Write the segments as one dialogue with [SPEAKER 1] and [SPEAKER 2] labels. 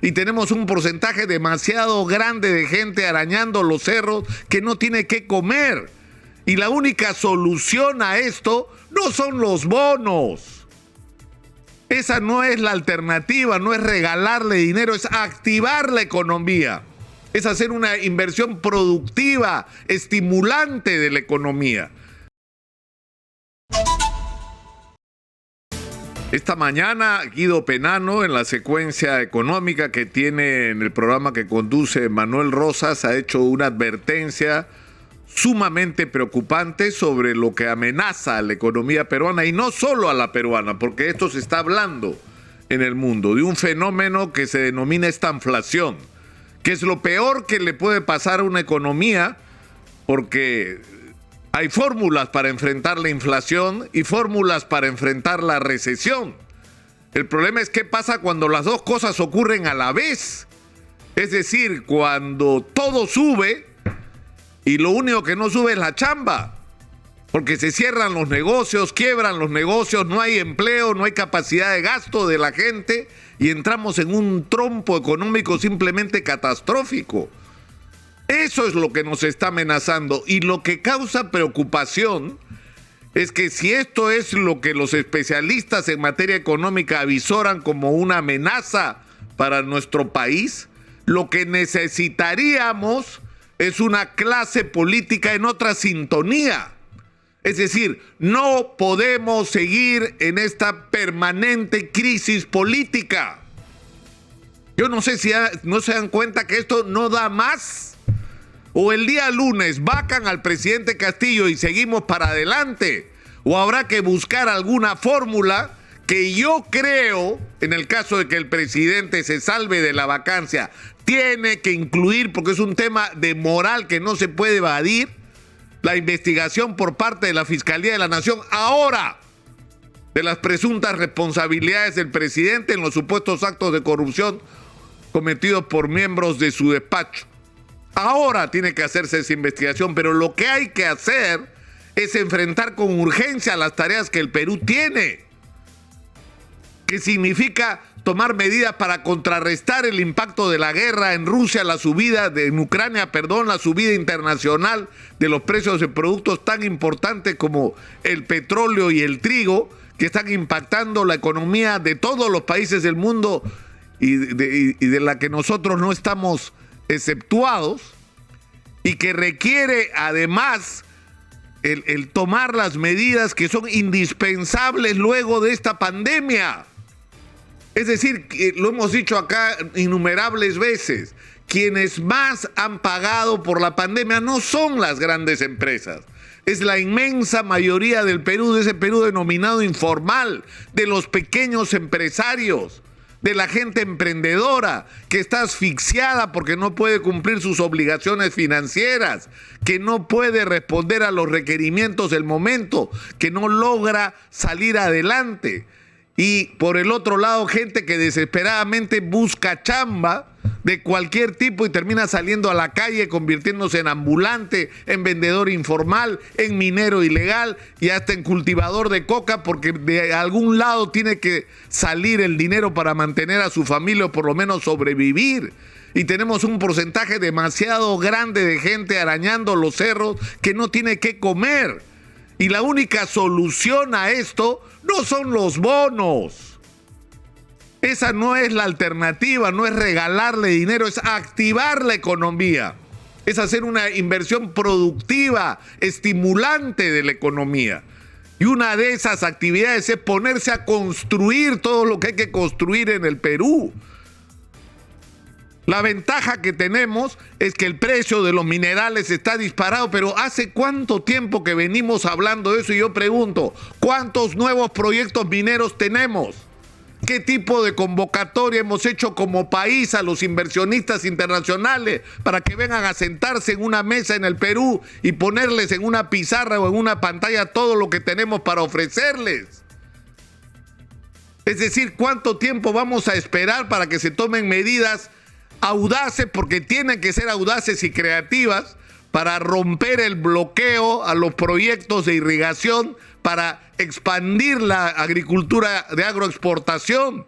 [SPEAKER 1] Y tenemos un porcentaje demasiado grande de gente arañando los cerros que no tiene qué comer. Y la única solución a esto no son los bonos. Esa no es la alternativa, no es regalarle dinero, es activar la economía. Es hacer una inversión productiva, estimulante de la economía. Esta mañana, Guido Penano, en la secuencia económica que tiene en el programa que conduce Manuel Rosas, ha hecho una advertencia sumamente preocupante sobre lo que amenaza a la economía peruana, y no solo a la peruana, porque esto se está hablando en el mundo, de un fenómeno que se denomina estanflación, que es lo peor que le puede pasar a una economía, porque hay fórmulas para enfrentar la inflación y fórmulas para enfrentar la recesión. El problema es qué pasa cuando las dos cosas ocurren a la vez. Es decir, cuando todo sube y lo único que no sube es la chamba. Porque se cierran los negocios, quiebran los negocios, no hay empleo, no hay capacidad de gasto de la gente y entramos en un trompo económico simplemente catastrófico. Eso es lo que nos está amenazando, y lo que causa preocupación es que si esto es lo que los especialistas en materia económica avisoran como una amenaza para nuestro país, lo que necesitaríamos es una clase política en otra sintonía. Es decir, no podemos seguir en esta permanente crisis política. Yo no sé si no se dan cuenta que esto no da más. O el día lunes vacan al presidente Castillo y seguimos para adelante, o habrá que buscar alguna fórmula que yo creo, en el caso de que el presidente se salve de la vacancia, tiene que incluir, porque es un tema de moral que no se puede evadir, la investigación por parte de la Fiscalía de la Nación ahora de las presuntas responsabilidades del presidente en los supuestos actos de corrupción cometidos por miembros de su despacho. Ahora tiene que hacerse esa investigación, pero lo que hay que hacer es enfrentar con urgencia las tareas que el Perú tiene, que significa tomar medidas para contrarrestar el impacto de la guerra en Rusia, la subida internacional de los precios de productos tan importantes como el petróleo y el trigo, que están impactando la economía de todos los países del mundo y de la que nosotros no estamos exceptuados, y que requiere además el tomar las medidas que son indispensables luego de esta pandemia. Es decir, lo hemos dicho acá innumerables veces, quienes más han pagado por la pandemia no son las grandes empresas, es la inmensa mayoría del Perú, de ese Perú denominado informal, de los pequeños empresarios, de la gente emprendedora que está asfixiada porque no puede cumplir sus obligaciones financieras, que no puede responder a los requerimientos del momento, que no logra salir adelante. Y por el otro lado, gente que desesperadamente busca chamba de cualquier tipo y termina saliendo a la calle, convirtiéndose en ambulante, en vendedor informal, en minero ilegal y hasta en cultivador de coca, porque de algún lado tiene que salir el dinero para mantener a su familia o por lo menos sobrevivir. Y tenemos un porcentaje demasiado grande de gente arañando los cerros que no tiene qué comer. Y la única solución a esto no son los bonos. Esa no es la alternativa, no es regalarle dinero, es activar la economía. Es hacer una inversión productiva, estimulante de la economía. Y una de esas actividades es ponerse a construir todo lo que hay que construir en el Perú. La ventaja que tenemos es que el precio de los minerales está disparado, pero ¿hace cuánto tiempo que venimos hablando de eso? Y yo pregunto, ¿cuántos nuevos proyectos mineros tenemos? ¿Qué tipo de convocatoria hemos hecho como país a los inversionistas internacionales para que vengan a sentarse en una mesa en el Perú y ponerles en una pizarra o en una pantalla todo lo que tenemos para ofrecerles? Es decir, ¿cuánto tiempo vamos a esperar para que se tomen medidas audaces, porque tienen que ser audaces y creativas, para romper el bloqueo a los proyectos de irrigación, para expandir la agricultura de agroexportación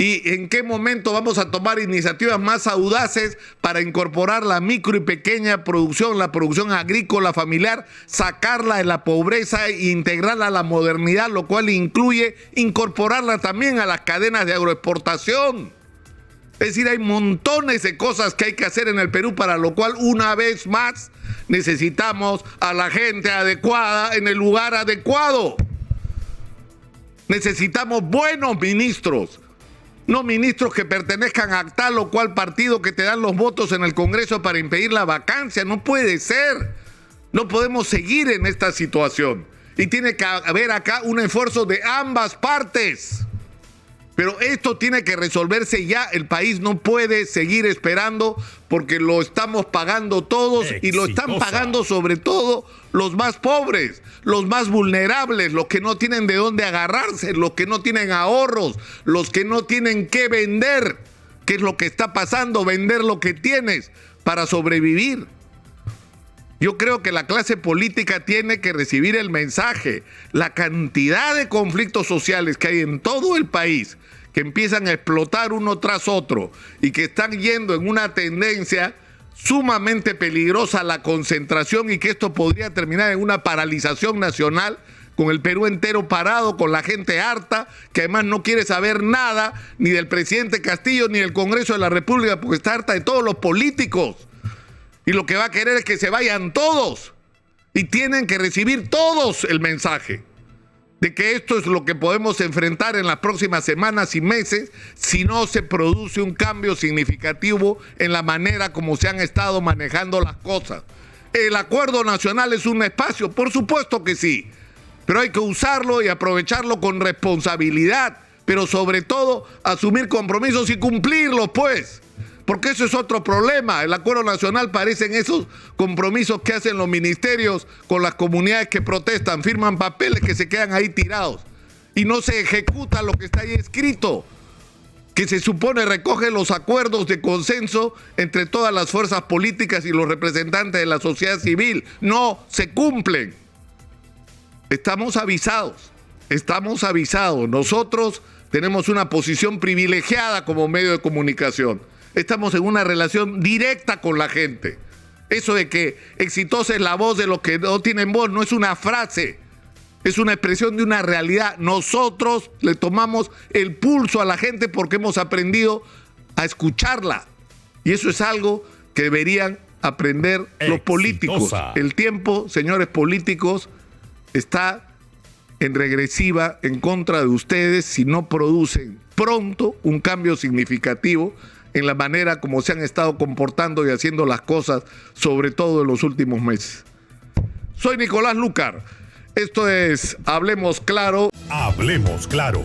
[SPEAKER 1] ¿Y en qué momento vamos a tomar iniciativas más audaces para incorporar la micro y pequeña producción, la producción agrícola familiar, sacarla de la pobreza e integrarla a la modernidad, lo cual incluye incorporarla también a las cadenas de agroexportación? Es decir, hay montones de cosas que hay que hacer en el Perú, para lo cual, una vez más, necesitamos a la gente adecuada en el lugar adecuado. Necesitamos buenos ministros. No ministros que pertenezcan a tal o cual partido, que te dan los votos en el Congreso para impedir la vacancia. No puede ser. No podemos seguir en esta situación. Y tiene que haber acá un esfuerzo de ambas partes. Pero esto tiene que resolverse ya. El país no puede seguir esperando, porque lo estamos pagando todos. Exitosa. Y lo están pagando sobre todo los más pobres, los más vulnerables, los que no tienen de dónde agarrarse, los que no tienen ahorros, los que no tienen qué vender. ¿Qué es lo que está pasando? Vender lo que tienes para sobrevivir. Yo creo que la clase política tiene que recibir el mensaje. La cantidad de conflictos sociales que hay en todo el país, que empiezan a explotar uno tras otro y que están yendo en una tendencia sumamente peligrosa a la concentración, y que esto podría terminar en una paralización nacional, con el Perú entero parado, con la gente harta, que además no quiere saber nada ni del presidente Castillo ni del Congreso de la República, porque está harta de todos los políticos. Y lo que va a querer es que se vayan todos. Y tienen que recibir todos el mensaje de que esto es lo que podemos enfrentar en las próximas semanas y meses, si no se produce un cambio significativo en la manera como se han estado manejando las cosas. ¿El acuerdo nacional es un espacio? Por supuesto que sí. Pero hay que usarlo y aprovecharlo con responsabilidad. Pero sobre todo, asumir compromisos y cumplirlos, pues. Porque eso es otro problema. El acuerdo nacional parecen esos compromisos que hacen los ministerios con las comunidades que protestan. Firman papeles que se quedan ahí tirados. Y no se ejecuta lo que está ahí escrito, que se supone recoge los acuerdos de consenso entre todas las fuerzas políticas y los representantes de la sociedad civil. No se cumplen. Estamos avisados. Nosotros tenemos una posición privilegiada como medio de comunicación. Estamos en una relación directa con la gente. Eso de que exitosa es la voz de los que no tienen voz no es una frase, es una expresión de una realidad. Nosotros le tomamos el pulso a la gente porque hemos aprendido a escucharla. Y eso es algo que deberían aprender los políticos. El tiempo, señores políticos, está en regresiva en contra de ustedes si no producen pronto un cambio significativo en la manera como se han estado comportando y haciendo las cosas, sobre todo en los últimos meses. Soy Nicolás Lucar. Esto es Hablemos Claro.
[SPEAKER 2] Hablemos Claro.